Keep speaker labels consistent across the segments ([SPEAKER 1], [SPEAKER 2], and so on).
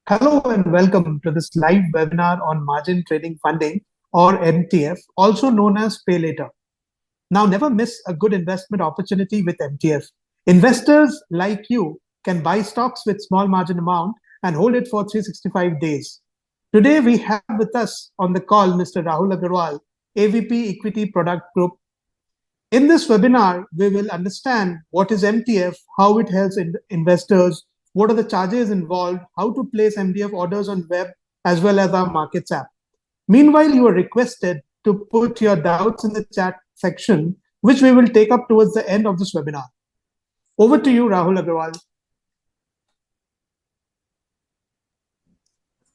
[SPEAKER 1] Hello and welcome to this live webinar on margin trading funding or MTF, also known as pay later. Now, never miss a good investment opportunity with MTF. Investors like you can buy stocks with small margin amount and hold it for 365 days. Today, we have with us on the call Mr. Rahul Agarwal, AVP Equity Product Group. In this webinar, we will understand what is MTF, how it helps investors, what are the charges involved, how to place MTF orders on web, as well as our markets app. Meanwhile, you are requested to put your doubts in the chat section, which we will take up towards the end of this webinar. Over to you, Rahul Agarwal.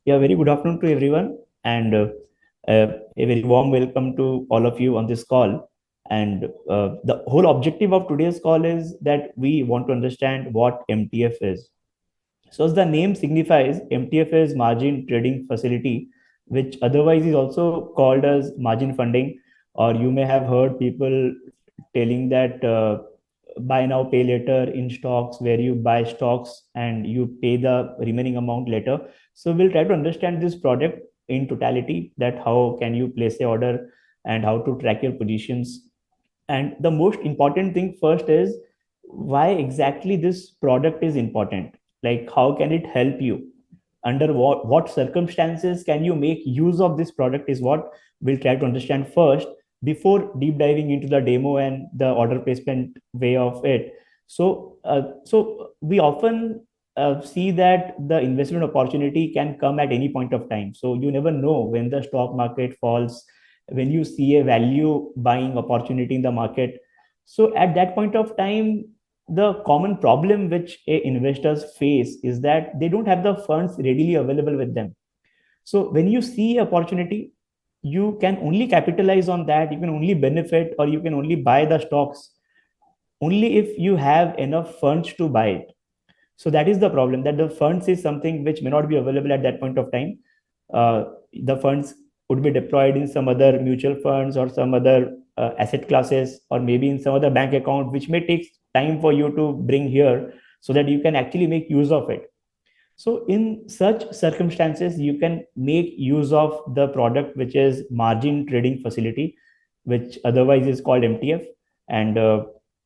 [SPEAKER 2] Yeah, very good afternoon to everyone, and a very warm welcome to all of you on this call. And the whole objective of today's call is that we want to understand what MTF is. So, as the name signifies, MTF is margin trading facility, which otherwise is also called as margin funding, or you may have heard people telling that buy now, pay later in stocks, where you buy stocks and you pay the remaining amount later. So, we'll try to understand this product in totality, that how can you place the order and how to track your positions. And the most important thing first is why exactly this product is important. Like, how can it help you? Under what circumstances can you make use of this product is what we'll try to understand first before deep diving into the demo and the order placement way of it. So we often see that the investment opportunity can come at any point of time. So you never know when the stock market falls, when you see a value buying opportunity in the market. So at that point of time, the common problem which investors face is that they don't have the funds readily available with them. So when you see opportunity, you can only capitalize on that, you can only benefit, or you can only buy the stocks only if you have enough funds to buy it. So that is the problem, that the funds is something which may not be available at that point of time. The funds would be deployed in some other mutual funds or some other asset classes, or maybe in some other bank account, which may take time for you to bring here so that you can actually make use of it. So in such circumstances, you can make use of the product, which is margin trading facility, which otherwise is called MTF. And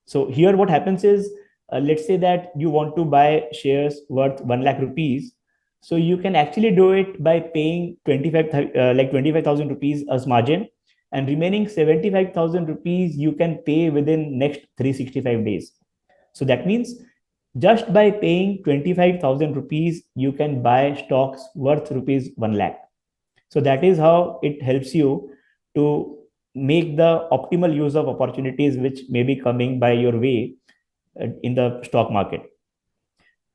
[SPEAKER 2] so here what happens is, let's say that you want to buy shares worth 1 lakh rupees. So you can actually do it by paying 25,000 rupees as margin, and remaining 75,000 rupees you can pay within next 365 days. So that means just by paying 25,000 rupees, you can buy stocks worth rupees 1 lakh. So that is how it helps you to make the optimal use of opportunities which may be coming by your way in the stock market.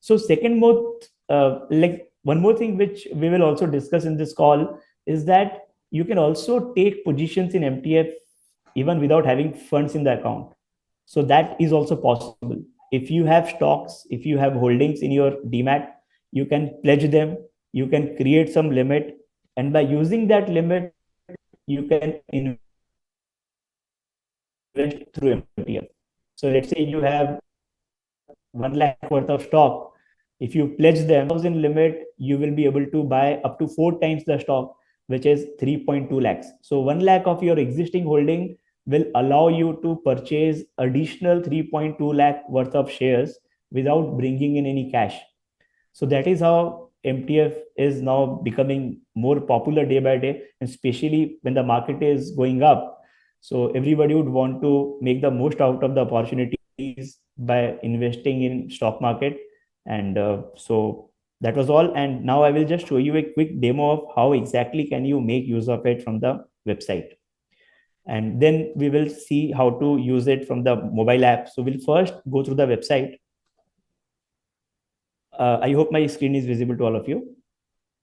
[SPEAKER 2] So second more, one more thing which we will also discuss in this call is that you can also take positions in MTF even without having funds in the account. So that is also possible. If you have stocks, if you have holdings in your demat, you can pledge them, you can create some limit, and by using that limit, you can invest through MTF. So let's say you have 1 lakh worth of stock. If you pledge them 1,000 limit, you will be able to buy up to 4 times the stock, which is 3.2 lakhs. So 1 lakh of your existing holding will allow you to purchase additional 3.2 lakh worth of shares without bringing in any cash. So that is how MTF is now becoming more popular day by day, especially when the market is going up. So everybody would want to make the most out of the opportunities by investing in stock market. And so that was all. And now I will just show you a quick demo of how exactly can you make use of it from the website. And then we will see how to use it from the mobile app. So we'll first go through the website. I hope my screen is visible to all of you.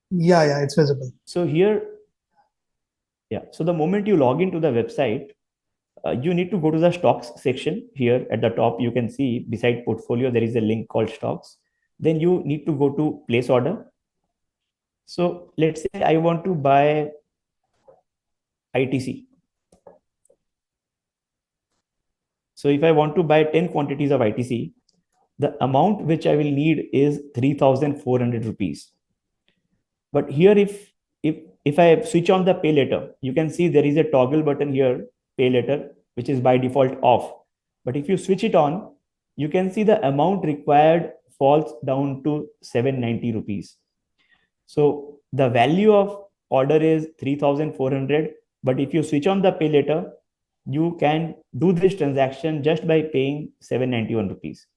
[SPEAKER 1] Yeah, it's visible.
[SPEAKER 2] So here, so the moment you log into the website, you need to go to the stocks section. Here at the top, you can see beside portfolio, there is a link called stocks. Then you need to go to place order. So let's say I want to buy ITC. So if I want to buy 10 quantities of ITC, the amount which I will need is 3,400 rupees. But here, if I switch on the pay later, you can see there is a toggle button here, pay later, which is by default off. But if you switch it on, you can see the amount required falls down to 790 rupees. So the value of order is 3,400. But if you switch on the pay later, you can do this transaction just by paying 791 rupees.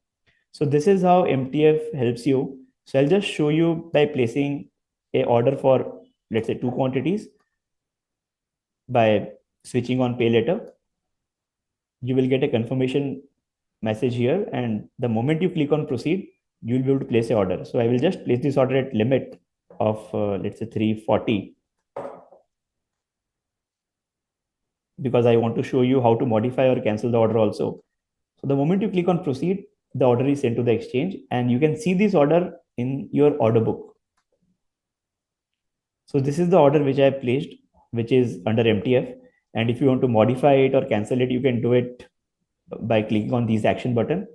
[SPEAKER 2] So this is how MTF helps you. So I'll just show you by placing a order for, let's say, 2 quantities by switching on pay later. You will get a confirmation message here, and the moment you click on proceed, you will be able to place a order. So I will just place this order at limit of let's say 340, because I want to show you how to modify or cancel the order also. So the moment you click on proceed, the order is sent to the exchange, and you can see this order in your order book. So this is the order which I have placed, which is under MTF. And if you want to modify it or cancel it, you can do it by clicking on these action button.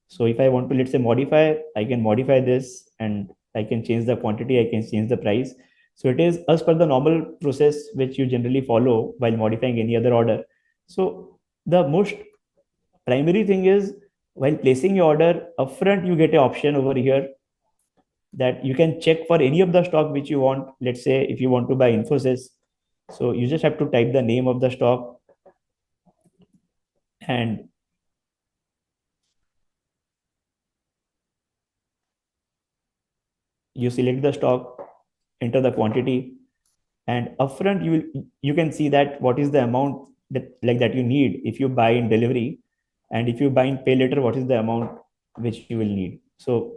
[SPEAKER 2] So if I want to, let's say, modify, I can modify this, and I can change the quantity, I can change the price. So it is as per the normal process which you generally follow while modifying any other order. So the most primary thing is, while placing your order upfront, you get an option over here that you can check for any of the stock which you want. Let's say if you want to buy Infosys, so you just have to type the name of the stock, and you select the stock, enter the quantity, and upfront you can see that what is the amount that you need if you buy in delivery, and if you buy in pay later, what is the amount which you will need. So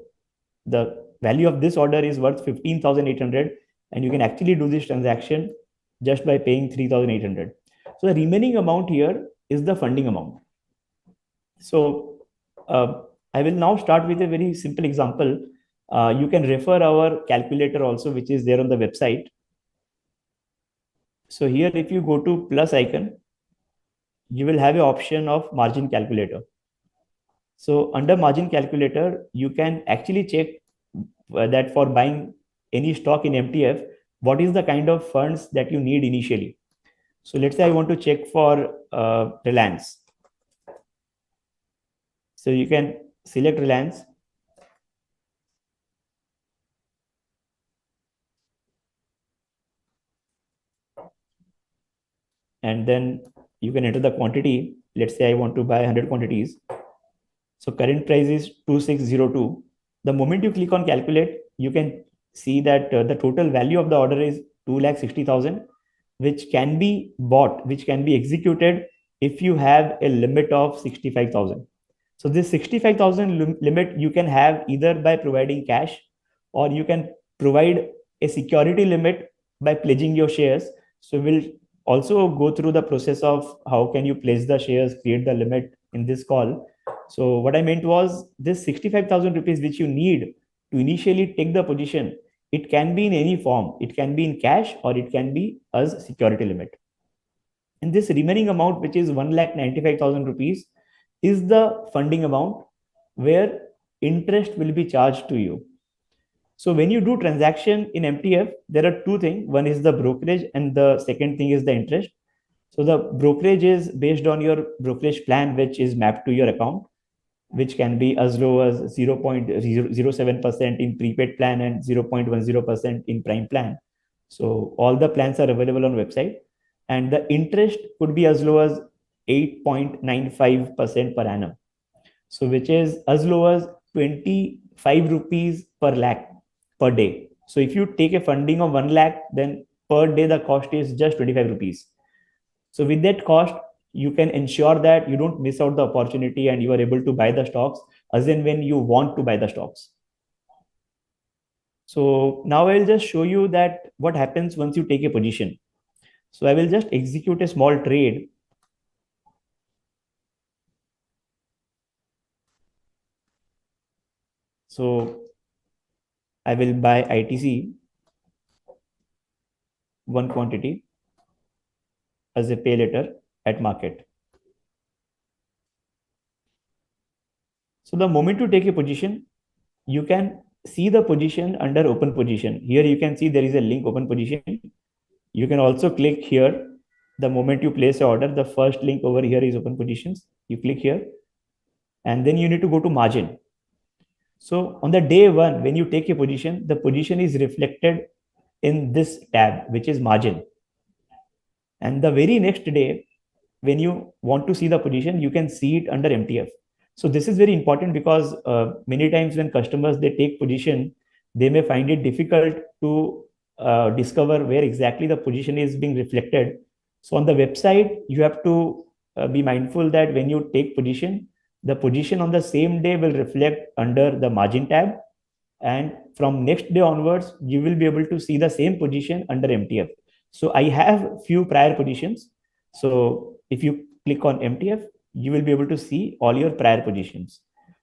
[SPEAKER 2] the value of this order is worth 15,800, and you can actually do this transaction just by paying 3,800. So the remaining amount here is the funding amount. So I will now start with a very simple example. You can refer our calculator also, which is there on the website. So here, if you go to plus icon, you will have an option of margin calculator. So under margin calculator, you can actually check that for buying any stock in MTF, what is the kind of funds that you need initially. So let's say I want to check for Reliance. So you can select Reliance, and then you can enter the quantity. Let's say I want to buy 100 quantities. So current price is 2602. The moment you click on calculate, you can see that the total value of the order is 2,60,000, which can be bought, which can be executed if you have a limit of 65,000. So this 65,000 limit you can have either by providing cash, or you can provide a security limit by pledging your shares. So we'll also go through the process of how can you pledge the shares, create the limit in this call. So what I meant was, this 65,000 rupees which you need to initially take the position, it can be in any form. It can be in cash, or it can be as security limit. And this remaining amount, which is 1,95,000 rupees, is the funding amount where interest will be charged to you. So when you do transaction in MTF, there are two things. One is the brokerage, and the second thing is the interest. So the brokerage is based on your brokerage plan, which is mapped to your account, which can be as low as 0.007% in prepaid plan and 0.10% in prime plan. So all the plans are available on website, and the interest could be as low as 8.95% per annum. So which is as low as 25 rupees per lakh per day. So if you take a funding of 1 lakh, then per day the cost is just 25 rupees. So with that cost, you can ensure that you don't miss out the opportunity, and you are able to buy the stocks as in when you want to buy the stocks. So now I'll just show you that what happens once you take a position. So I will just execute a small trade. So I will buy ITC 1 quantity as a pay later at market. So the moment you take a position, you can see the position under open position. Here you can see there is a link open position. You can also click here. The moment you place an order, the first link over here is open positions. You click here, and then you need to go to margin. So on the day one, when you take a position, the position is reflected in this tab, which is margin. And the very next day, when you want to see the position, you can see it under MTF. So this is very important because many times when customers they take position, they may find it difficult to discover where exactly the position is being reflected. So on the website, you have to be mindful that when you take position, the position on the same day will reflect under the margin tab, and from next day onwards, you will be able to see the same position under MTF. So I have few prior positions. So if you click on MTF, you will be able to see all your prior positions.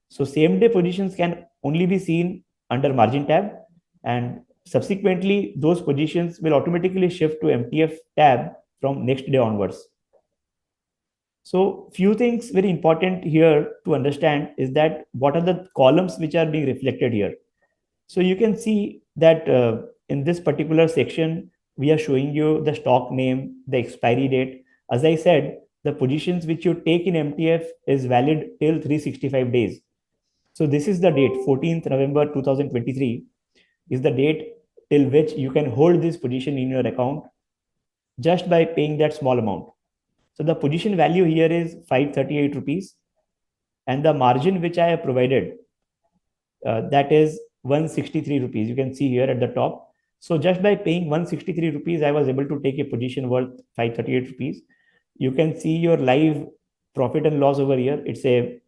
[SPEAKER 2] So same day positions can only be seen under margin tab, and subsequently those positions will automatically shift to MTF tab from next day onwards. So few things very important here to understand is that what are the columns which are being reflected here. So you can see that in this particular section, we are showing you the stock name, the expiry date. As I said, the positions which you take in MTF is valid till 365 days. So this is the date, 14th November 2023 is the date till which you can hold this position in your account just by paying that small amount. So the position value here is 538 rupees, and the margin which I have provided, that is 163 rupees. You can see here at the top. So just by paying 163 rupees, I was able to take a position worth 538 rupees. You can see your live profit and loss over here. It's a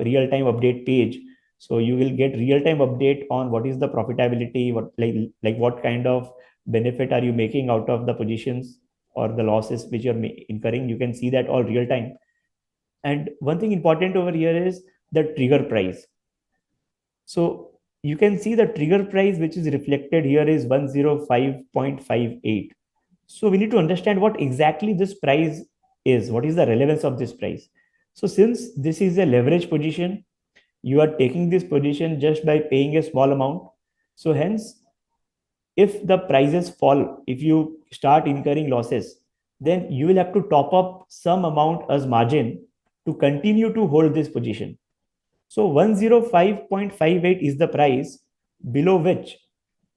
[SPEAKER 2] real-time update page. So you will get real-time update on what is the profitability, what like what kind of benefit are you making out of the positions or the losses which you're incurring. You can see that all real time. And one thing important over here is the trigger price. So you can see the trigger price which is reflected here is 105.58. So we need to understand what exactly this price is. What is the relevance of this price? So since this is a leverage position, you are taking this position just by paying a small amount. So hence, if the prices fall, if you start incurring losses, then you will have to top up some amount as margin to continue to hold this position. So 105.58 is the price below which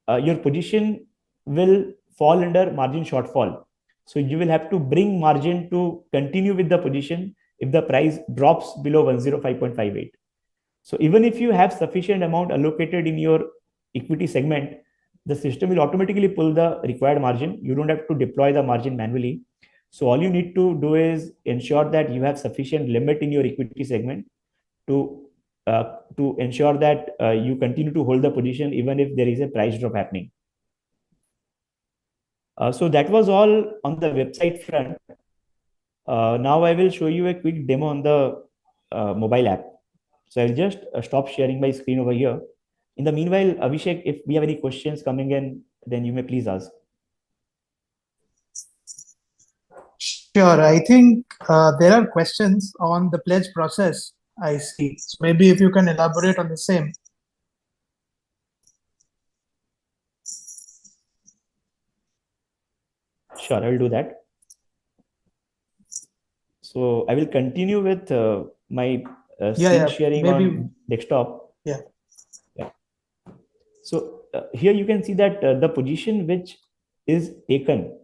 [SPEAKER 2] your position will fall under margin shortfall. So you will have to bring margin to continue with the position if the price drops below 105.58. So even if you have sufficient amount allocated in your equity segment, the system will automatically pull the required margin. You don't have to deploy the margin manually. So all you need to do is ensure that you have sufficient limit in your equity segment to ensure that you continue to hold the position even if there is a price drop happening. So that was all on the website front. Now I will show you a quick demo on the mobile app. So I'll just stop sharing my screen over here. In the meanwhile, Abhishek, if we have any questions coming in, then you may please ask.
[SPEAKER 1] Sure. I think there are questions on the pledge process, I see. So maybe if you can elaborate on the same.
[SPEAKER 2] Sure, I will do that. So I will continue with my screen sharing
[SPEAKER 1] maybe
[SPEAKER 2] on desktop.
[SPEAKER 1] Yeah.
[SPEAKER 2] So here you can see that the position which is taken.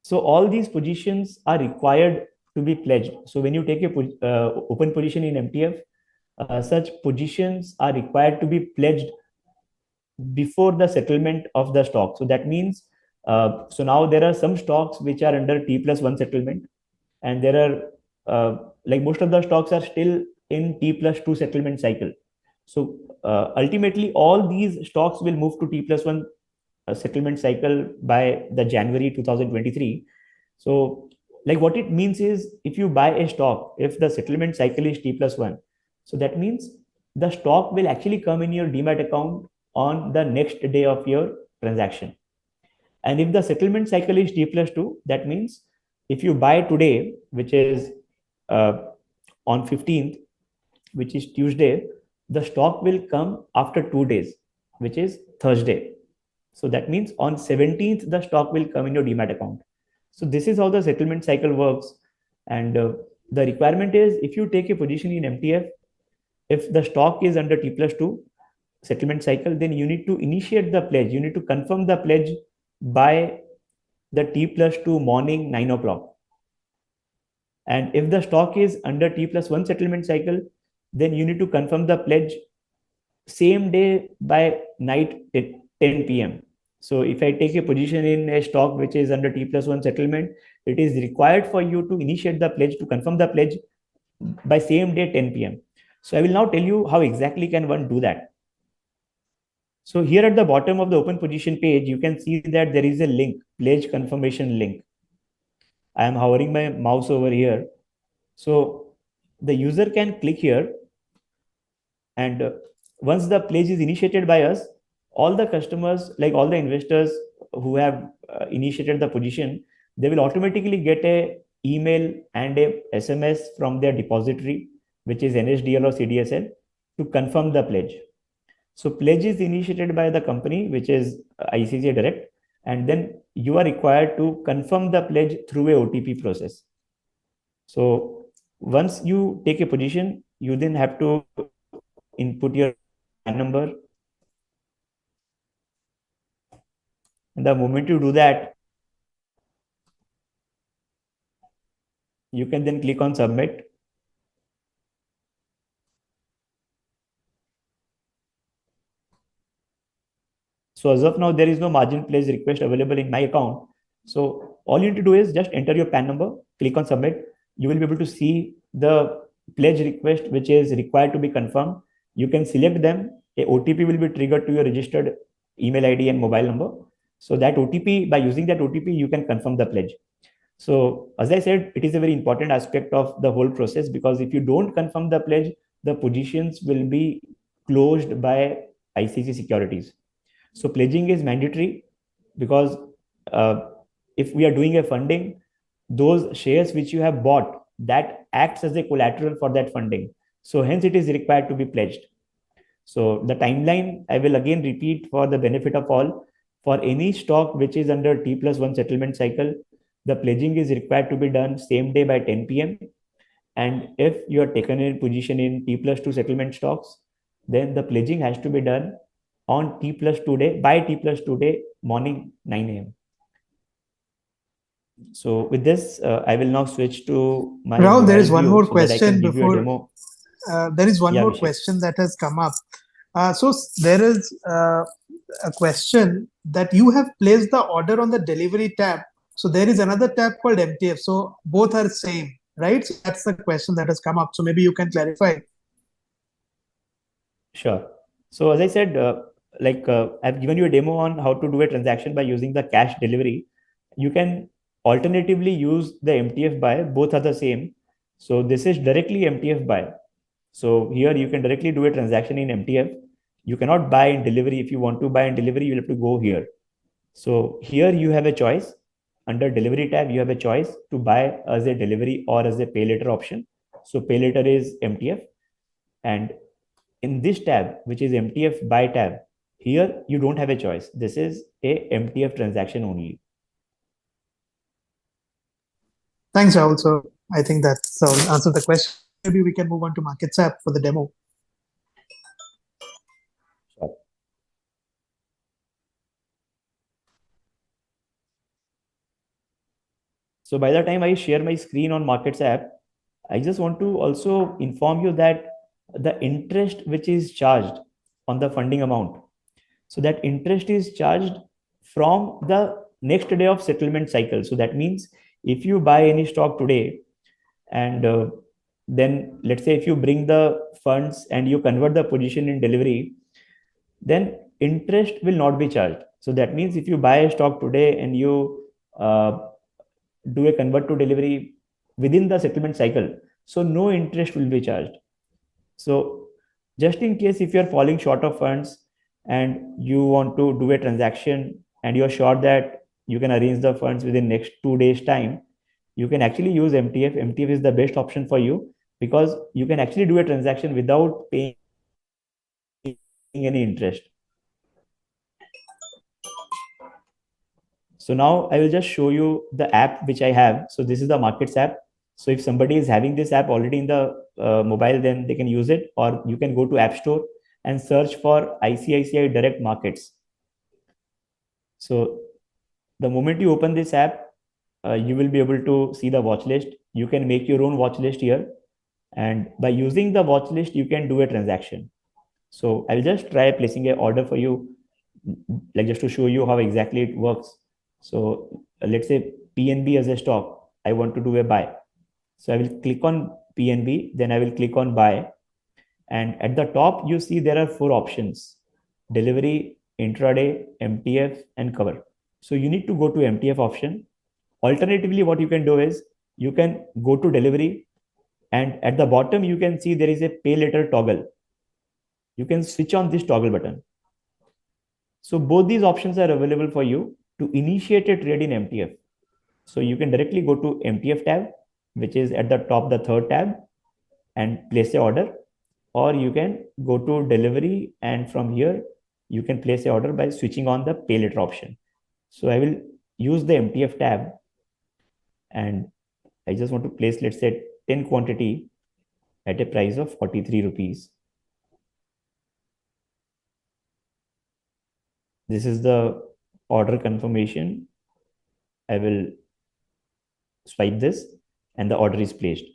[SPEAKER 2] So all these positions are required to be pledged. So when you take a open position in MTF, such positions are required to be pledged before the settlement of the stock. So that means, so now there are some stocks which are under T+1 settlement, and there are like most of the stocks are still in T+2 settlement cycle. So ultimately, all these stocks will move to T+1 settlement cycle by the January 2023. So like what it means is, if you buy a stock, if the settlement cycle is T+1, so that means the stock will actually come in your demat account on the next day of your transaction. And if the settlement cycle is T+2, that means if you buy today, which is on 15th, which is Tuesday, the stock will come after 2 days, which is Thursday. So that means on 17th, the stock will come in your demat account. So this is how the settlement cycle works. And the requirement is, if you take a position in MTF, if the stock is under T plus 2 settlement cycle, then you need to initiate the pledge. You need to confirm the pledge by the T plus 2 morning 9 o'clock. And if the stock is under T plus 1 settlement cycle, then you need to confirm the pledge same day by night 10 p.m. So if I take a position in a stock which is under T plus 1 settlement, it is required for you to initiate the pledge, to confirm the pledge by same day 10 p.m. So I will now tell you how exactly can one do that. So here at the bottom of the open position page, you can see that there is a link, pledge confirmation link. I am hovering my mouse over here. So the user can click here, and once the pledge is initiated by us, all the customers, like all the investors who have initiated the position, they will automatically get a email and a SMS from their depository, which is NSDL or CDSL, to confirm the pledge. So pledge is initiated by the company, which is ICICIdirect, and then you are required to confirm the pledge through a OTP process. So once you take a position, you then have to input your PAN number. And the moment you do that, you can then click on submit. So as of now, there is no margin pledge request available in my account. So all you need to do is just enter your PAN number, click on submit. You will be able to see the pledge request which is required to be confirmed. You can select them. A OTP will be triggered to your registered email ID and mobile number. So that OTP, by using that OTP, you can confirm the pledge. So as I said, it is a very important aspect of the whole process, because if you don't confirm the pledge, the positions will be closed by ICICI Securities. So pledging is mandatory, because uh, if we are doing a funding, those shares which you have bought, that acts as a collateral for that funding. So hence it is required to be pledged. So the timeline, I will again repeat for the benefit of all. For any stock which is under T plus 1 settlement cycle, the pledging is required to be done same day by 10 p.m. And if you are taken in position in T plus 2 settlement stocks, then the pledging has to be done on T plus 2 day, by T plus 2 day morning 9 a.m. So with this, I will now switch to my
[SPEAKER 1] Rahul, there
[SPEAKER 2] mobile
[SPEAKER 1] is one
[SPEAKER 2] view
[SPEAKER 1] more
[SPEAKER 2] so that I can
[SPEAKER 1] question
[SPEAKER 2] give you a
[SPEAKER 1] before.
[SPEAKER 2] demo.
[SPEAKER 1] There is one
[SPEAKER 2] Yeah,
[SPEAKER 1] more
[SPEAKER 2] Abhishek.
[SPEAKER 1] question that has come up. There is a question that you have placed the order on the delivery tab. So there is another tab called MTF. So both are same, right? So that's the question that has come up. So maybe you can clarify.
[SPEAKER 2] Sure. So as I said, I've given you a demo on how to do a transaction by using the cash delivery. You can alternatively use the MTF buy. Both are the same. So this is directly MTF buy. So here you can directly do a transaction in MTF. You cannot buy in delivery. If you want to buy in delivery, you have to go here. So here you have a choice. Under delivery tab, you have a choice to buy as a delivery or as a pay later option. So pay later is MTF. And in this tab, which is MTF buy tab, here you don't have a choice. This is a MTF transaction only.
[SPEAKER 1] Thanks, Rahul. So I think that's answered the question. Maybe we can move on to Markets app for the demo.
[SPEAKER 2] Sure. So by the time I share my screen on Markets app, I just want to also inform you that the interest which is charged on the funding amount, so that interest is charged from the next day of settlement cycle. So that means if you buy any stock today, and then let's say if you bring the funds and you convert the position in delivery, then interest will not be charged. So that means if you buy a stock today and you uh, do a convert to delivery within the settlement cycle, so no interest will be charged. So just in case if you're falling short of funds and you want to do a transaction and you're sure that you can arrange the funds within next 2 days time, you can actually use MTF. MTF is the best option for you, because you can actually do a transaction without paying seeing any interest. So now I will just show you the app which I have. So this is the Markets app. So if somebody is having this app already in the mobile, then they can use it, or you can go to App Store and search for ICICIdirect Markets. So the moment you open this app, you will be able to see the watch list. You can make your own watch list here. And by using the watch list, you can do a transaction. So I'll just try placing an order for you, like just to show you how exactly it works. So let's say PNB as a stock, I want to do a buy. So I will click on PNB, then I will click on buy. And at the top, you see there are 4 options: delivery, intraday, MTF, and cover. So you need to go to MTF option. Alternatively, what you can do is you can go to delivery, and at the bottom, you can see there is a pay later toggle. You can switch on this toggle button. So both these options are available for you to initiate a trade in MTF. So you can directly go to MTF tab, which is at the top, the 3rd tab, and place a order, or you can go to delivery, and from here you can place a order by switching on the pay later option. So I will use the MTF tab, and I just want to place, let's say, 10 quantity at a price of 43 rupees. This is the order confirmation. I will swipe this and the order is placed.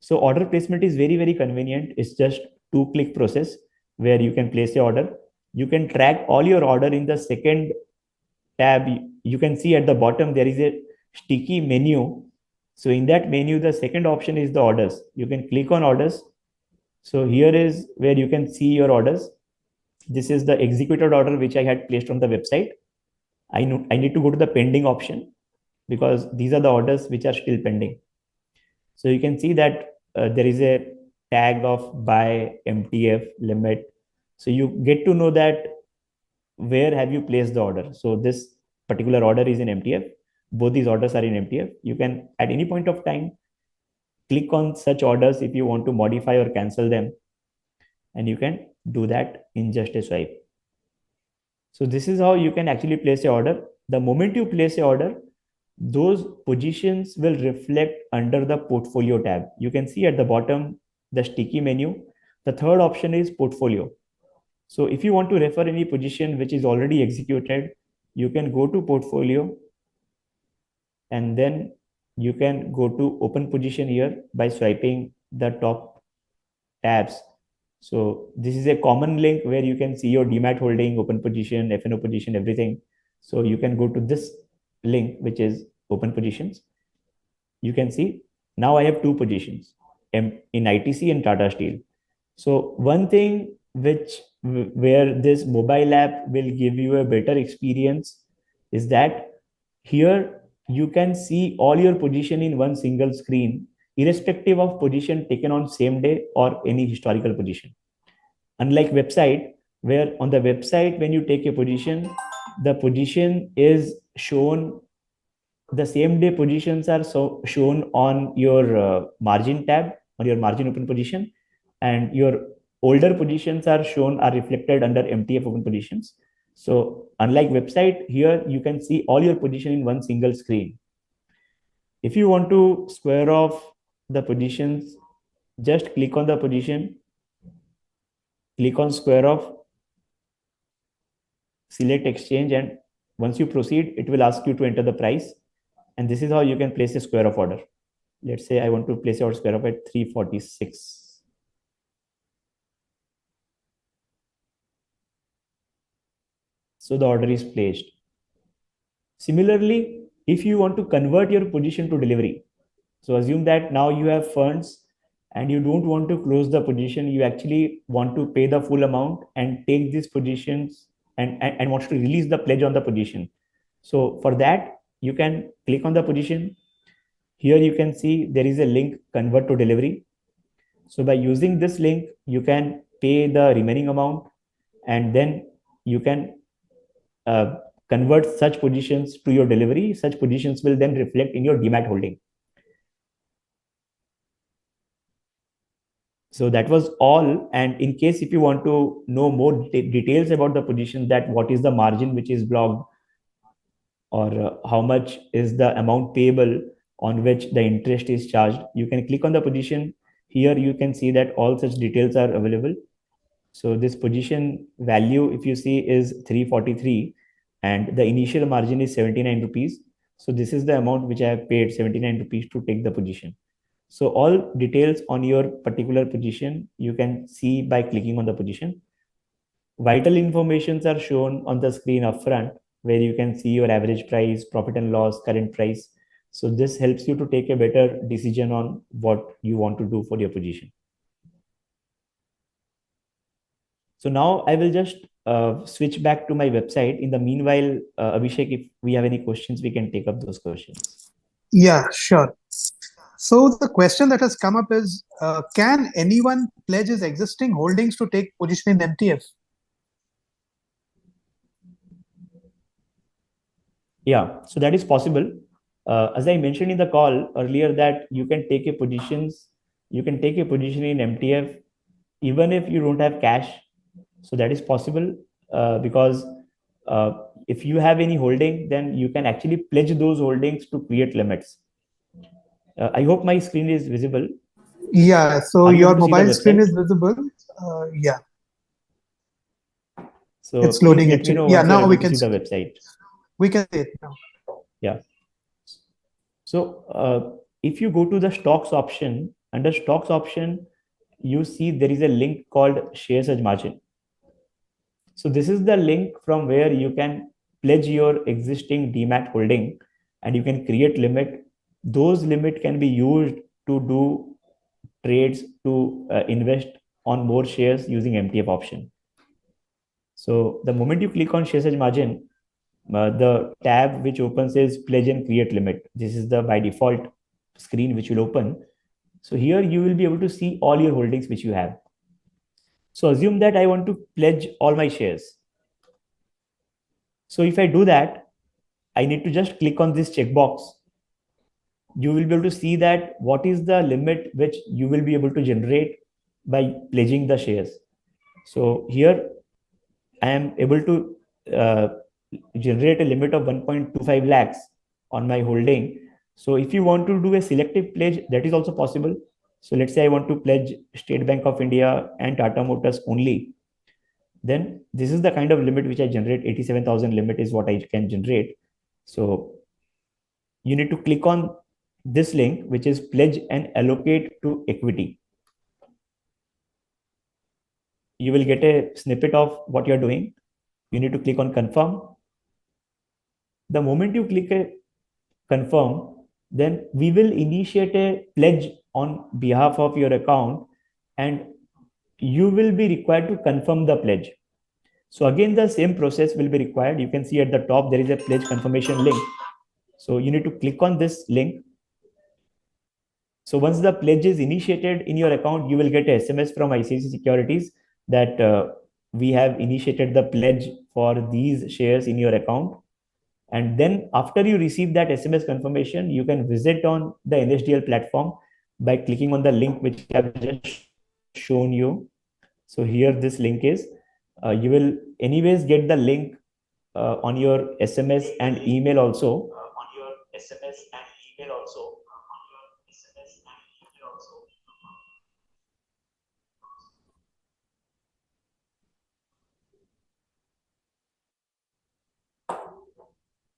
[SPEAKER 2] So order placement is very, very convenient. It's just 2-click process where you can place the order. You can track all your order in the second tab. You can see at the bottom, there is a sticky menu. So in that menu, the second option is the orders. You can click on orders. So here is where you can see your orders. This is the executed order, which I had placed on the website. I need to go to the pending option because these are the orders which are still pending. So you can see that there is a tag of buy, MTF, limit. So you get to know that where have you placed the order. So this particular order is in MTF. Both these orders are in MTF. You can at any point of time click on such orders if you want to modify or cancel them. And you can do that in just a swipe. So this is how you can actually place an order. The moment you place an order, those positions will reflect under the portfolio tab. You can see at the bottom the sticky menu. The 3rd option is portfolio. So if you want to refer any position which is already executed, you can go to portfolio, and then you can go to open position here by swiping the top tabs. So this is a common link where you can see your demat holding, open position, FNO position, everything. So you can go to this link, which is open positions. You can see now I have 2 positions in ITC and Tata Steel. So one thing where this mobile app will give you a better experience is that here you can see all your position in one single screen, irrespective of position taken on same day or any historical position. Unlike website, where on the website, when you take a position, the position is shown, the same day positions are shown on your margin tab, on your margin open position, and your older positions are reflected under MTF open positions. So unlike website, here you can see all your position in one single screen. If you want to square off the positions, just click on the position, click on square off, select exchange, and once you proceed, it will ask you to enter the price. And this is how you can place a square off order. Let's say I want to place our square off at 346. So the order is placed. Similarly, if you want to convert your position to delivery, so assume that now you have funds and you don't want to close the position, you actually want to pay the full amount and take these positions and wants to release the pledge on the position. So for that, you can click on the position. Here you can see there is a link, convert to delivery. So by using this link, you can pay the remaining amount, and then you can convert such positions to your delivery. Such positions will then reflect in your demat holding. So that was all. And in case if you want to know more details about the position, that what is the margin which is blocked, or how much is the amount payable on which the interest is charged, you can click on the position. Here you can see that all such details are available. So this position value, if you see, is 343, and the initial margin is 79 rupees. So this is the amount which I have paid, 79 rupees, to take the position. So all details on your particular position you can see by clicking on the position. Vital informations are shown on the screen upfront, where you can see your average price, profit and loss, current price. So this helps you to take a better decision on what you want to do for your position. So now I will just switch back to my website. In the meanwhile, Abhishek, if we have any questions, we can take up those questions.
[SPEAKER 1] Yeah, sure. So the question that has come up is, can anyone pledge his existing holdings to take position in MTF?
[SPEAKER 2] Yeah, so that is possible. As I mentioned in the call earlier, that you can take a position in MTF even if you don't have cash. So that is possible, because uh, if you have any holding, then you can actually pledge those holdings to create limits. I hope my screen is visible.
[SPEAKER 1] Yeah, so
[SPEAKER 2] Are you able
[SPEAKER 1] your
[SPEAKER 2] to see the
[SPEAKER 1] mobile screen
[SPEAKER 2] website?
[SPEAKER 1] is visible. Yeah,
[SPEAKER 2] So
[SPEAKER 1] it's
[SPEAKER 2] please
[SPEAKER 1] loading
[SPEAKER 2] let me
[SPEAKER 1] actually.
[SPEAKER 2] know
[SPEAKER 1] Yeah,
[SPEAKER 2] once you are
[SPEAKER 1] now
[SPEAKER 2] able to see the website.
[SPEAKER 1] we can see it now.
[SPEAKER 2] Yeah. So if you go to the stocks option, under stocks option, you see there is a link called shares as margin. So this is the link from where you can pledge your existing demat holding, and you can create limit. Those limit can be used to do trades, to invest on more shares using MTF option. So the moment you click on shares as margin, the tab which opens is pledge and create limit. This is the by default screen which will open. So here you will be able to see all your holdings which you have. So assume that I want to pledge all my shares. So if I do that, I need to just click on this checkbox. You will be able to see that what is the limit which you will be able to generate by pledging the shares. So here I am able to uh, generate a limit of 1.25 lakhs on my holding. So if you want to do a selective pledge, that is also possible. So let's say I want to pledge State Bank of India and Tata Motors only. Then this is the kind of limit which I generate. 87,000 limit is what I can generate. So you need to click on this link, which is pledge and allocate to equity. You will get a snippet of what you're doing. You need to click on confirm. The moment you click a confirm, then we will initiate a pledge on behalf of your account, and you will be required to confirm the pledge. So again, the same process will be required. You can see at the top there is a pledge confirmation link. So you need to click on this link. So once the pledge is initiated in your account, you will get a SMS from ICICI Securities that we have initiated the pledge for these shares in your account. And then after you receive that SMS confirmation, you can visit on the NSDL platform by clicking on the link which I have just shown you. So here this link is, you will anyways get the link on your SMS and email also.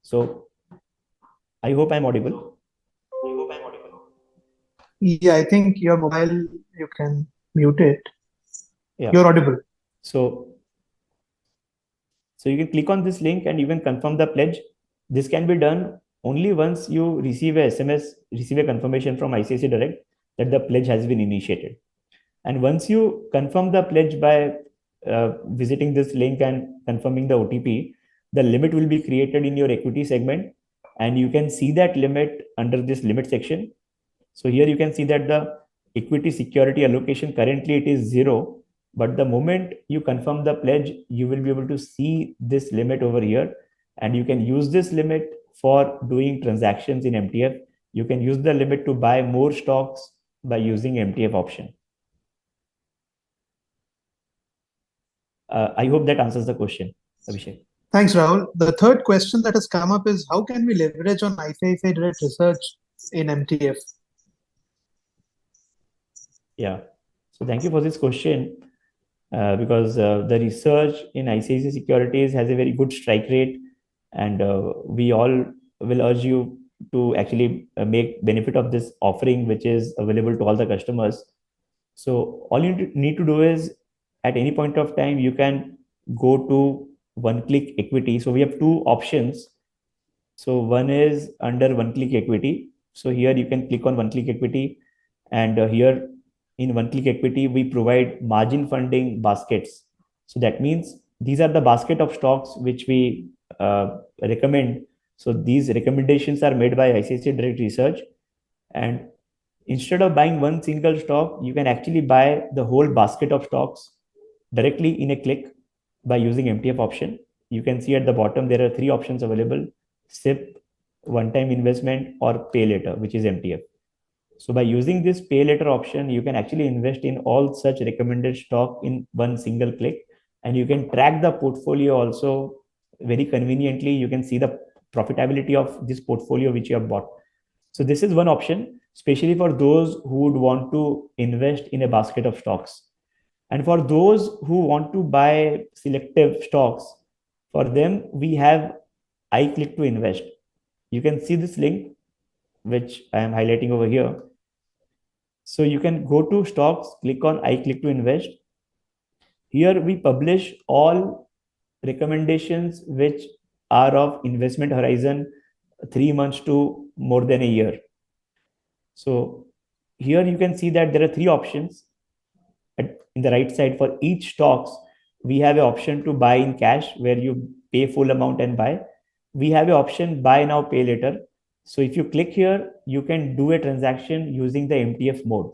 [SPEAKER 2] So I hope I'm audible.
[SPEAKER 1] Yeah, I think your mobile, you can mute it.
[SPEAKER 2] Yeah.
[SPEAKER 1] You're audible.
[SPEAKER 2] So you can click on this link and you can confirm the pledge. This can be done only once you receive a SMS, receive a confirmation from ICICIdirect that the pledge has been initiated. And once you confirm the pledge by visiting this link and confirming the OTP, the limit will be created in your equity segment, and you can see that limit under this limit section. So here you can see that the equity security allocation currently it is 0, but the moment you confirm the pledge, you will be able to see this limit over here, and you can use this limit for doing transactions in MTF. You can use the limit to buy more stocks by using MTF option. I hope that answers the question, Abhishek.
[SPEAKER 1] Thanks, Rahul. The third question that has come up is how can we leverage on ICICI Direct research in MTF?
[SPEAKER 2] Yeah. So thank you for this question, because the research in ICICI Securities has a very good strike rate, and we all will urge you to actually make benefit of this offering, which is available to all the customers. So all you need to do is, at any point of time, you can go to one click equity. So we have two options. So one is under one click equity. So here you can click on one click equity, and here in one click equity, we provide margin funding baskets. So that means these are the basket of stocks which we recommend. So these recommendations are made by ICICI Direct Research, and instead of buying one single stock, you can actually buy the whole basket of stocks directly in a click by using MTF option. You can see at the bottom there are three options available: SIP, one-time investment, or pay later, which is MTF. So by using this pay later option, you can actually invest in all such recommended stock in one single click, and you can track the portfolio also very conveniently. You can see the profitability of this portfolio which you have bought. So this is one option, especially for those who would want to invest in a basket of stocks. And for those who want to buy selective stocks, for them, we have I click to invest. You can see this link, which I am highlighting over here. So you can go to stocks, click on I click to invest. Here we publish all recommendations which are of investment horizon 3 months to more than a year. So here you can see that there are three options. In the right side, for each stocks, we have an option to buy in cash where you pay full amount and buy. We have an option buy now, pay later. So if you click here, you can do a transaction using the MTF mode.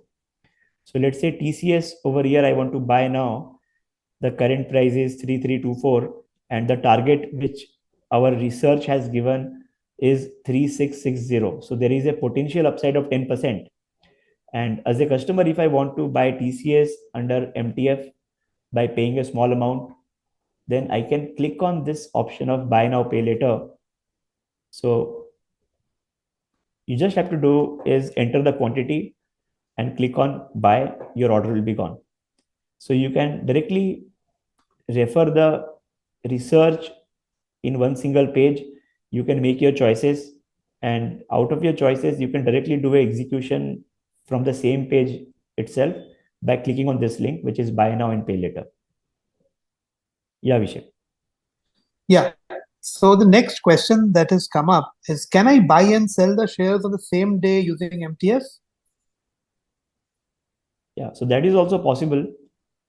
[SPEAKER 2] So let's say TCS over here, I want to buy now. The current price is 3324, and the target which our research has given is 3660. So there is a potential upside of 10%. And as a customer, if I want to buy TCS under MTF by paying a small amount, then I can click on this option of buy now, pay later. So you just have to do is enter the quantity and click on buy, your order will be gone. So you can directly refer the research in one single page. You can make your choices, and out of your choices, you can directly do a execution from the same page itself by clicking on this link, which is buy now and pay later. Yeah, Vishek.
[SPEAKER 1] Yeah. So the next question that has come up is, can I buy and sell the shares on the same day using MTF?
[SPEAKER 2] Yeah, so that is also possible.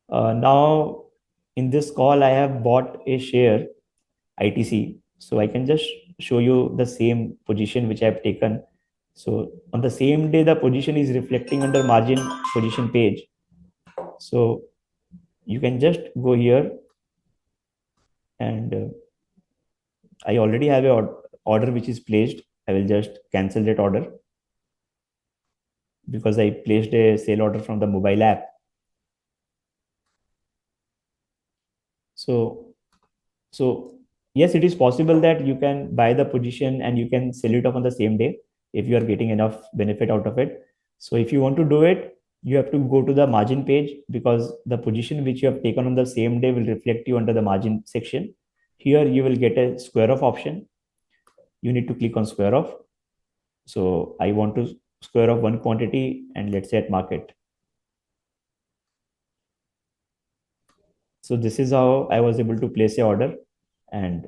[SPEAKER 2] Now, in this call, I have bought a share, ITC. So I can just show you the same position which I have taken. So on the same day, the position is reflecting under margin position page. So you can just go here, and I already have a order which is placed. I will just cancel that order because I placed a sale order from the mobile app. So yes, it is possible that you can buy the position and you can sell it off on the same day if you are getting enough benefit out of it. So if you want to do it, you have to go to the margin page, because the position which you have taken on the same day will reflect you under the margin section. Here you will get a square off option. You need to click on square off. So I want to square off one quantity, and let's say at market. So this is how I was able to place a order. And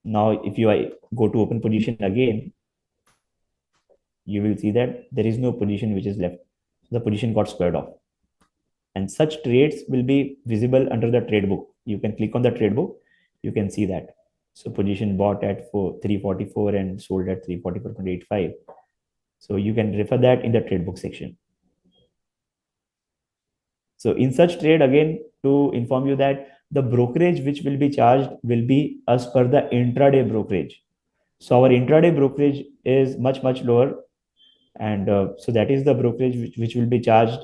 [SPEAKER 2] now if I go to open position again, you will see that there is no position which is left. The position got squared off. And such trades will be visible under the trade book. You can click on the trade book. You can see that. So position bought at 344 and sold at 344.85. So you can refer that in the trade book section. So in such trade, again, to inform you that the brokerage which will be charged will be as per the intraday brokerage. So our intraday brokerage is much, much lower. And so that is the brokerage which will be charged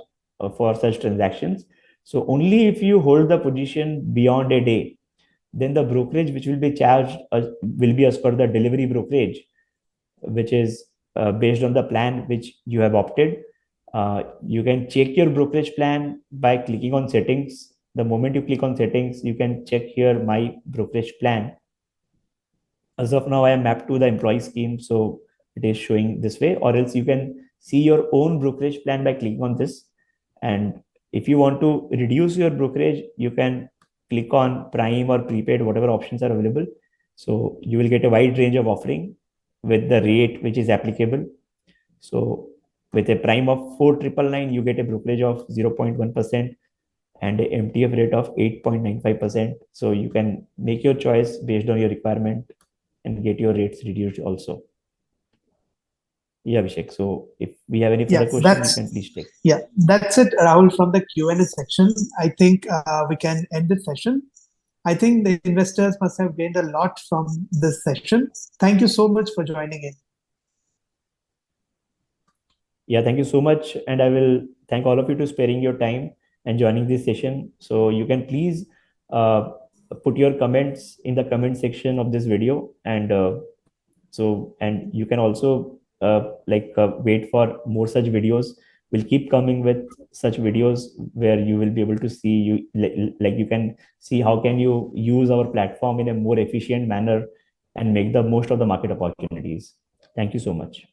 [SPEAKER 2] for such transactions. So only if you hold the position beyond a day, then the brokerage which will be charged will be as per the delivery brokerage, which is based on the plan which you have opted. You can check your brokerage plan by clicking on settings. The moment you click on settings, you can check here my brokerage plan. As of now, I am mapped to the employee scheme, so it is showing this way. Or else you can see your own brokerage plan by clicking on this. And if you want to reduce your brokerage, you can click on prime or prepaid, whatever options are available. So you will get a wide range of offering with the rate which is applicable. So with a prime of 4,999, you get a brokerage of 0.1% and a MTF rate of 8.95%. So you can make your choice based on your requirement and get your rates reduced also. Yeah, Abhishek. So if we have any further question, you can please take.
[SPEAKER 1] Yeah, that's it, Rahul, from the Q&A section. I think we can end the session. I think the investors must have gained a lot from this session. Thank you so much for joining in.
[SPEAKER 2] Yeah, thank you so much. And I will thank all of you to sparing your time and joining this session. So you can please uh, put your comments in the comment section of this video. And you can also wait for more such videos. We'll keep coming with such videos where you will be able to see you can see how can you use our platform in a more efficient manner and make the most of the market opportunities. Thank you so much.